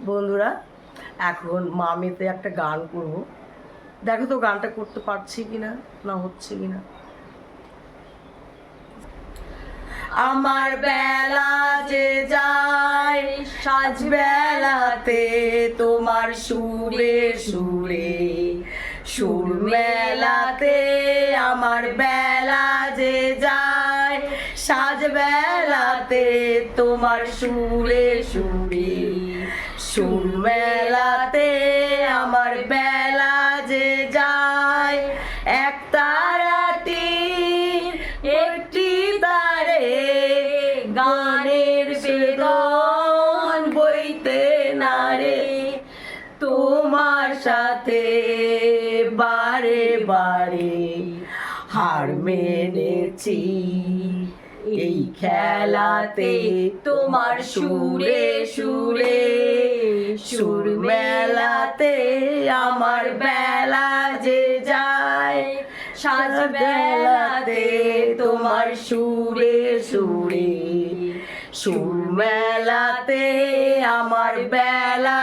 বন্ধুরা, এখন মামেতে একটা গান করব। দেখো তো গানটা করতে পারছি কিনা, না হচ্ছে কিনা। আমার বেলা যে যায় সাজ বেলাতে তোমার সুরে সুরে সুর মেলাতে, আমার বেলা যে যায় সাজ বেলাতে তোমার সুরে সুরে সুর মেলাতে, আমার বেলা যে যায় এক তারাটি একটি তারে গানের বেদন বইতে নারে, তোমার সাথে বারে বারে হার মেনেছি এই খেলাতে, তোমার সুরে সুরে সুর মেলাতে, আমার বেলা যে যায় সাজ বেলাতে তোমার সুরে সুরে সুর মেলাতে, আমার বেলা